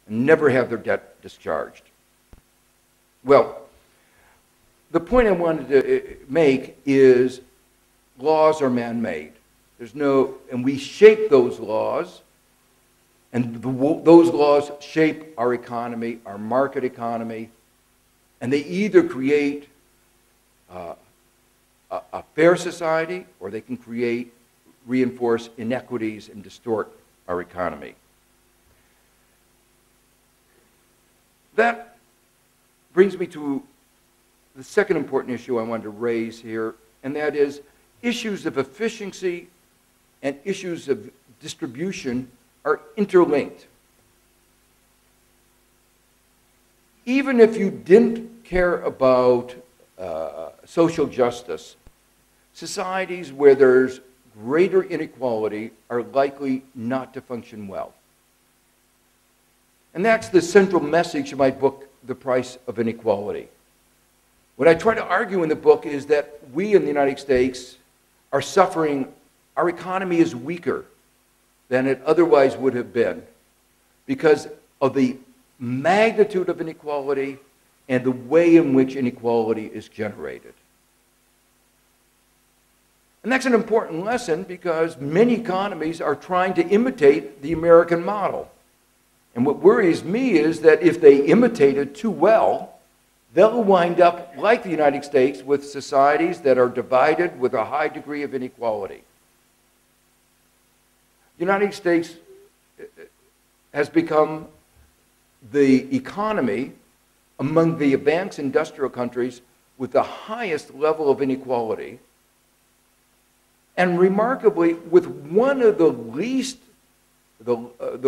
and never have their debt discharged. Well, the point I wanted to make is laws are man-made. And we shape those laws, and those laws shape our economy, our market economy, and they either create a fair society, or they can reinforce inequities and distort our economy. That brings me to the second important issue I wanted to raise here, and that is issues of efficiency and issues of distribution are interlinked. Even if you didn't care about social justice, societies where there's greater inequality are likely not to function well. And that's the central message of my book, The Price of Inequality. What I try to argue in the book is that we in the United States are suffering, our economy is weaker than it otherwise would have been because of the magnitude of inequality and the way in which inequality is generated. And that's an important lesson because many economies are trying to imitate the American model. And what worries me is that if they imitate it too well, they'll wind up like the United States with societies that are divided with a high degree of inequality. The United States has become the economy among the advanced industrial countries with the highest level of inequality, and remarkably, with one of the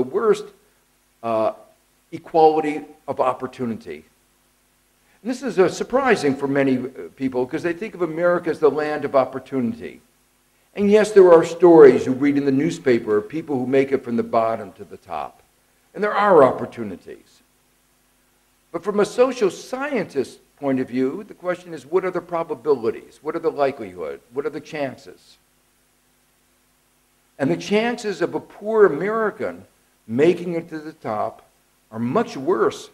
worst equality of opportunity. And this is surprising for many people because they think of America as the land of opportunity. And yes, there are stories you read in the newspaper of people who make it from the bottom to the top. And there are opportunities. But from a social scientist point of view, the question is, what are the probabilities? What are the likelihood? What are the chances? And the chances of a poor American making it to the top are much worse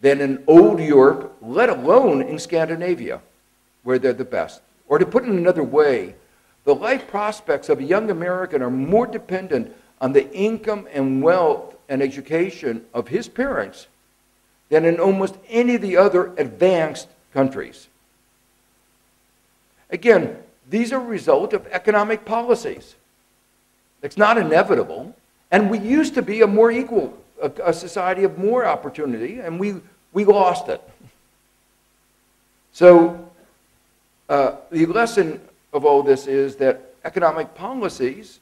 than in old Europe, let alone in Scandinavia, where they're the best. Or to put it another way, the life prospects of a young American are more dependent on the income and wealth and education of his parents than in almost any of the other advanced countries. Again, these are a result of economic policies. It's not inevitable. And we used to be a more equal, a society of more opportunity, and we lost it. So the lesson of all this is that economic policies,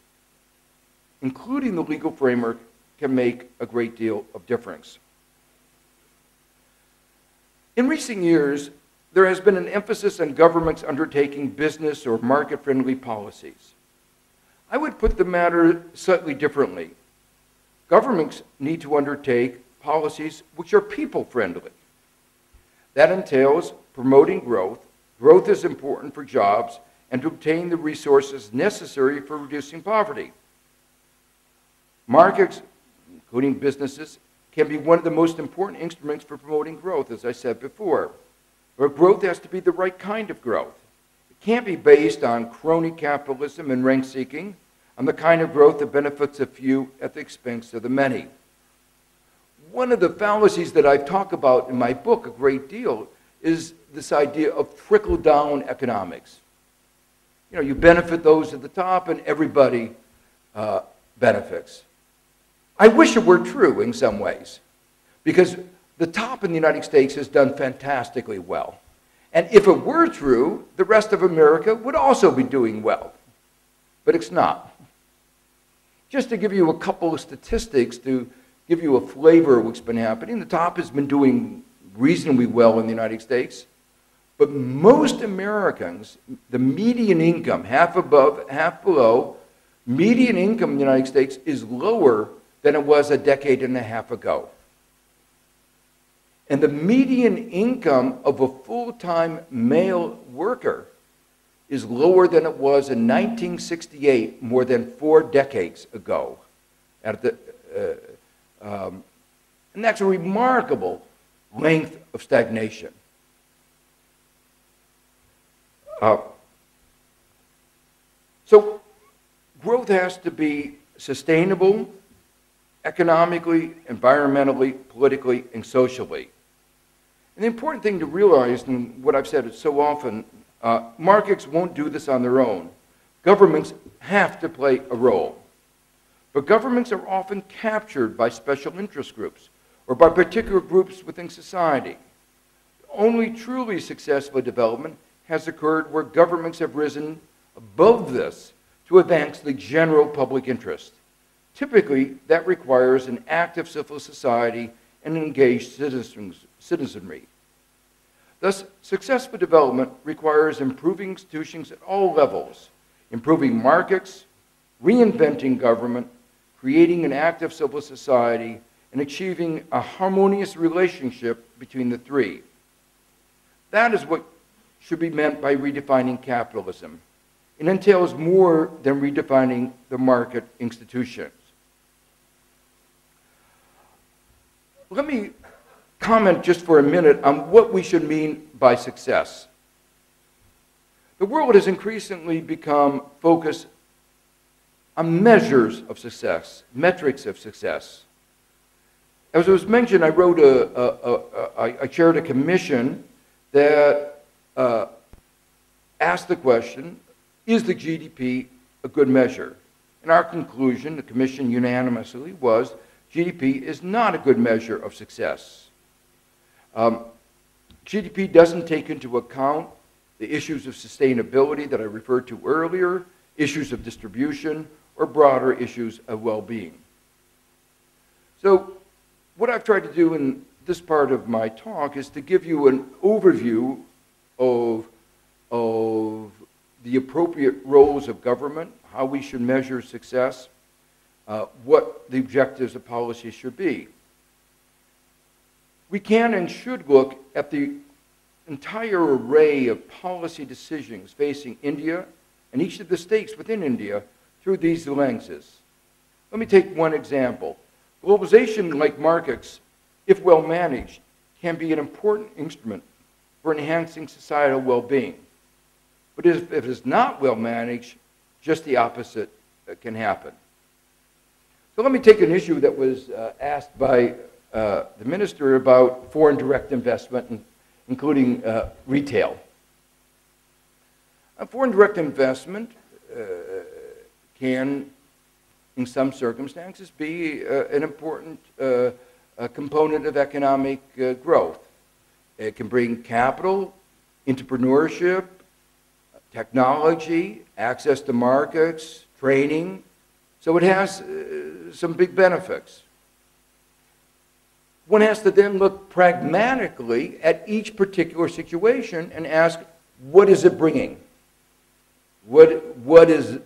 including the legal framework, can make a great deal of difference. In recent years, there has been an emphasis on governments undertaking business or market-friendly policies. I would put the matter slightly differently. Governments need to undertake policies which are people-friendly. That entails promoting growth. Growth is important for jobs and to obtain the resources necessary for reducing poverty. Markets, including businesses, can be one of the most important instruments for promoting growth, as I said before. But growth has to be the right kind of growth. It can't be based on crony capitalism and rank-seeking, on the kind of growth that benefits a few at the expense of the many. One of the fallacies that I talk about in my book a great deal is this idea of trickle-down economics. You know, you benefit those at the top and everybody benefits. I wish it were true in some ways, because the top in the United States has done fantastically well. And if it were true, the rest of America would also be doing well. But it's not. Just to give you a couple of statistics to give you a flavor of what's been happening, the top has been doing reasonably well in the United States. But most Americans, the median income, half above, half below, median income in the United States is lower than it was a decade and a half ago. And the median income of a full-time male worker is lower than it was in 1968, more than 4 decades ago. And that's a remarkable length of stagnation. So growth has to be sustainable, economically, environmentally, politically, and socially. And the important thing to realize, and what I've said is so often, markets won't do this on their own. Governments have to play a role. But governments are often captured by special interest groups or by particular groups within society. Only truly successful development has occurred where governments have risen above this to advance the general public interest. Typically, that requires an active civil society and engaged citizenry. Thus, successful development requires improving institutions at all levels, improving markets, reinventing government, creating an active civil society, and achieving a harmonious relationship between the three. That is what should be meant by redefining capitalism. It entails more than redefining the market institutions. Let me comment just for a minute on what we should mean by success. The world has increasingly become focused on measures of success, metrics of success. As was mentioned, I chaired a commission that asked the question, is the GDP a good measure? And our conclusion, the commission unanimously, was GDP is not a good measure of success. GDP doesn't take into account the issues of sustainability that I referred to earlier, issues of distribution, or broader issues of well-being. So what I've tried to do in this part of my talk is to give you an overview of the appropriate roles of government, how we should measure success, what the objectives of policy should be. We can and should look at the entire array of policy decisions facing India and each of the states within India through these lenses. Let me take one example. Globalization, like markets, if well managed, can be an important instrument for enhancing societal well-being. But if it is not well managed, just the opposite can happen. So let me take an issue that was asked by the minister about foreign direct investment, including retail. Foreign direct investment can, in some circumstances, be an important component of economic growth. It can bring capital, entrepreneurship, technology, access to markets, training. So it has some big benefits. One has to then look pragmatically at each particular situation and ask, what is it bringing? What is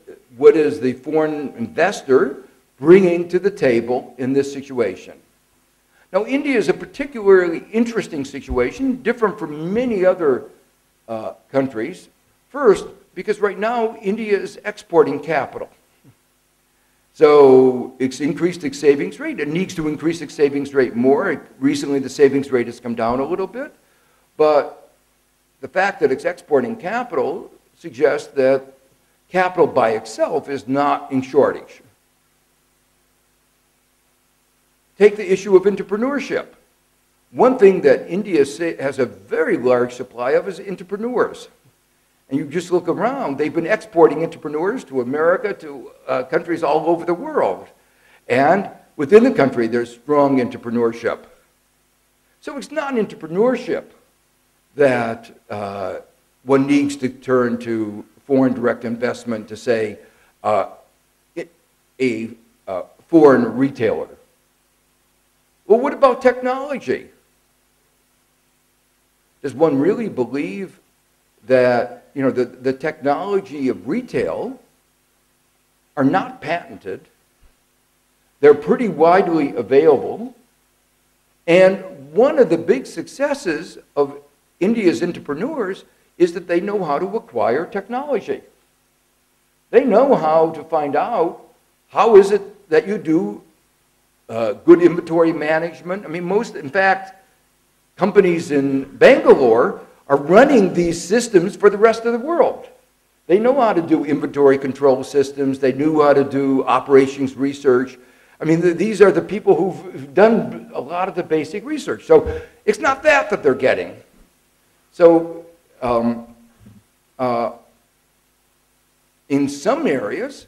the foreign investor bringing to the table in this situation? Now, India is a particularly interesting situation, different from many other countries. First, because right now, India is exporting capital. So it's increased its savings rate. It needs to increase its savings rate more. Recently, the savings rate has come down a little bit. But the fact that it's exporting capital suggests that capital by itself is not in shortage. Take the issue of entrepreneurship. One thing that India has a very large supply of is entrepreneurs. And you just look around, they've been exporting entrepreneurs to America, to countries all over the world. And within the country, there's strong entrepreneurship. So it's not entrepreneurship that one needs to turn to foreign direct investment to say a foreign retailer. Well, what about technology? Does one really believe that the technology of retail are not patented? They're pretty widely available. And one of the big successes of India's entrepreneurs is that they know how to acquire technology. They know how to find out how is it that you do good inventory management. I mean, in fact, companies in Bangalore are running these systems for the rest of the world. They know how to do inventory control systems. They knew how to do operations research. I mean, these are the people who've done a lot of the basic research. So it's not that they're getting. So in some areas,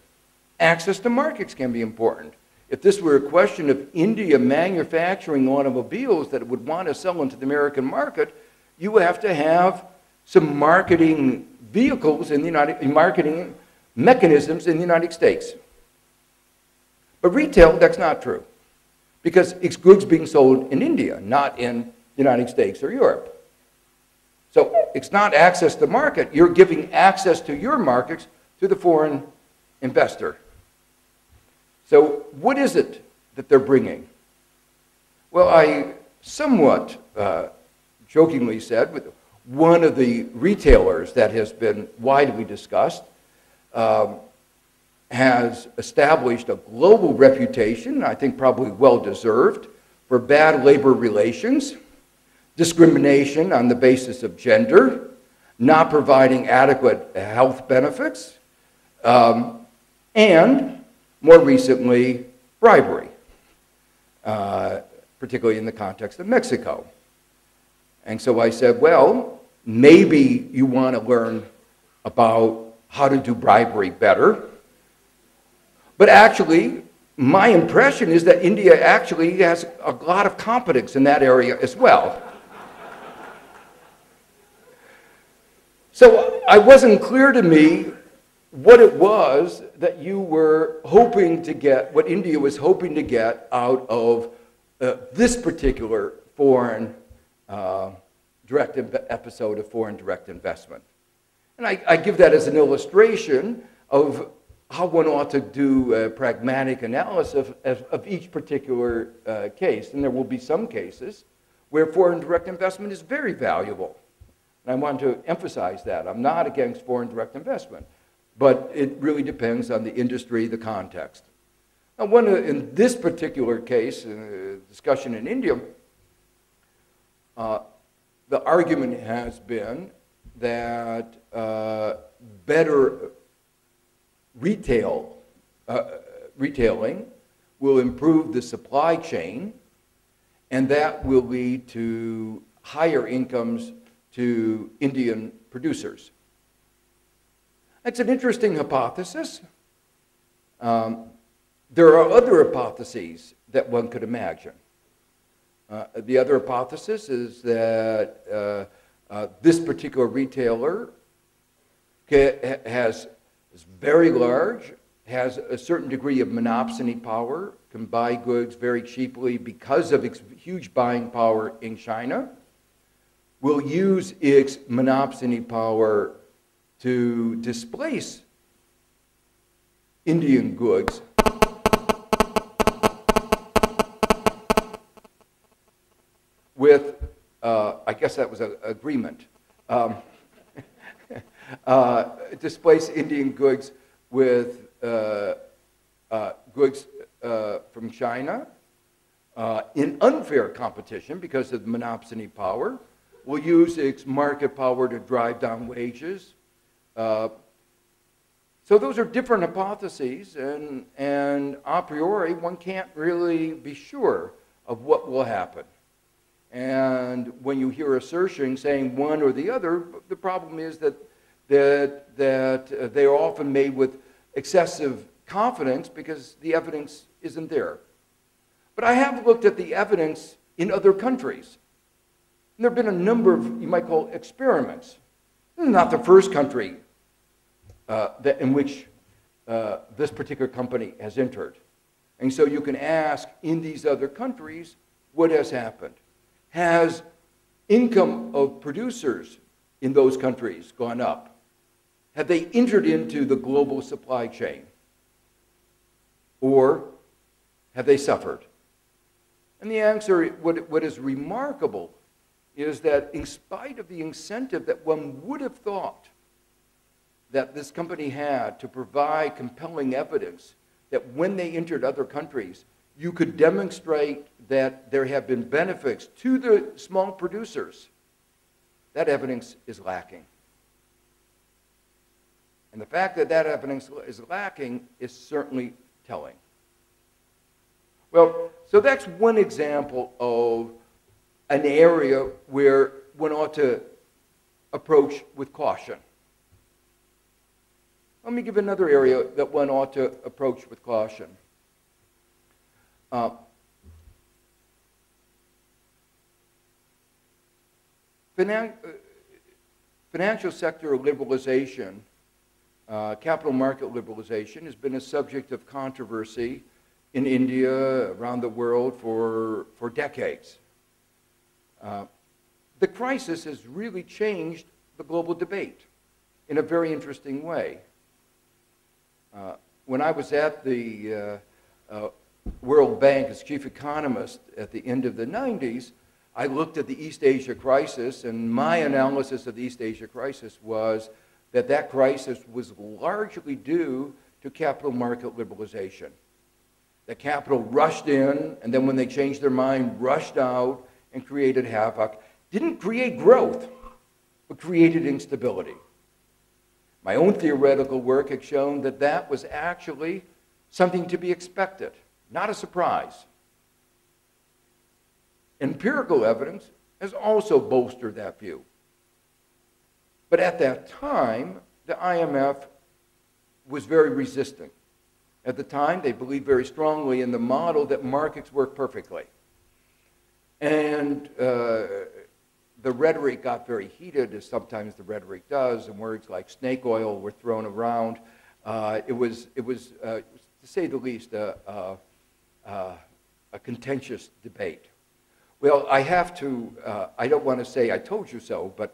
access to markets can be important. If this were a question of India manufacturing automobiles that it would want to sell into the American market, you would have to have some marketing vehicles in the marketing mechanisms in the United States. But retail, that's not true, because it's goods being sold in India, not in the United States or Europe. So it's not access to market. You're giving access to your markets to the foreign investor. So what is it that they're bringing? Well, I somewhat jokingly said, with one of the retailers that has been widely discussed, has established a global reputation, I think probably well-deserved, for bad labor relations, discrimination on the basis of gender, not providing adequate health benefits, and more recently, bribery, particularly in the context of Mexico. And so I said, well, maybe you want to learn about how to do bribery better. But actually, my impression is that India actually has a lot of competence in that area as well. So it wasn't clear to me what it was that you were hoping to get, what India was hoping to get out of this particular foreign episode of foreign direct investment. And I give that as an illustration of how one ought to do a pragmatic analysis of each particular case. And there will be some cases where foreign direct investment is very valuable. And I want to emphasize that. I'm not against foreign direct investment, but it really depends on the industry, the context. Now, in this particular case, discussion in India, the argument has been that better retailing will improve the supply chain, and that will lead to higher incomes to Indian producers. That's an interesting hypothesis. There are other hypotheses that one could imagine. The other hypothesis is that this particular retailer is very large, has a certain degree of monopsony power, can buy goods very cheaply because of its huge buying power in China, will use its monopsony power to displace Indian goods with, I guess that was an agreement, displace Indian goods with goods from China in unfair competition because of the monopsony power, will use its market power to drive down wages. So those are different hypotheses, and a priori, one can't really be sure of what will happen. And when you hear assertion saying one or the other, the problem is that they are often made with excessive confidence because the evidence isn't there. But I have looked at the evidence in other countries. And there have been a number of, you might call, experiments. This is not the first country in which this particular company has entered. And so you can ask, in these other countries, what has happened? Has income of producers in those countries gone up? Have they entered into the global supply chain? Or have they suffered? And the answer, what is remarkable, is that in spite of the incentive that one would have thought that this company had to provide compelling evidence that when they entered other countries, you could demonstrate that there have been benefits to the small producers, that evidence is lacking. And the fact that that evidence is lacking is certainly telling. Well, so that's one example of an area where one ought to approach with caution. Let me give another area that one ought to approach with caution. Financial sector liberalization, capital market liberalization, has been a subject of controversy in India, around the world for decades. The crisis has really changed the global debate in a very interesting way. When I was at the World Bank as chief economist at the end of the 90s, I looked at the East Asia crisis, and my analysis of the East Asia crisis was that that crisis was largely due to capital market liberalization. That capital rushed in, and then when they changed their mind, rushed out and created havoc. Didn't create growth, but created instability. My own theoretical work had shown that that was actually something to be expected, not a surprise. Empirical evidence has also bolstered that view. But at that time, the IMF was very resistant. At the time, they believed very strongly in the model that markets work perfectly. And the rhetoric got very heated, as sometimes the rhetoric does, and words like snake oil were thrown around. It was to say the least, a contentious debate. Well, I have to, I don't want to say I told you so, but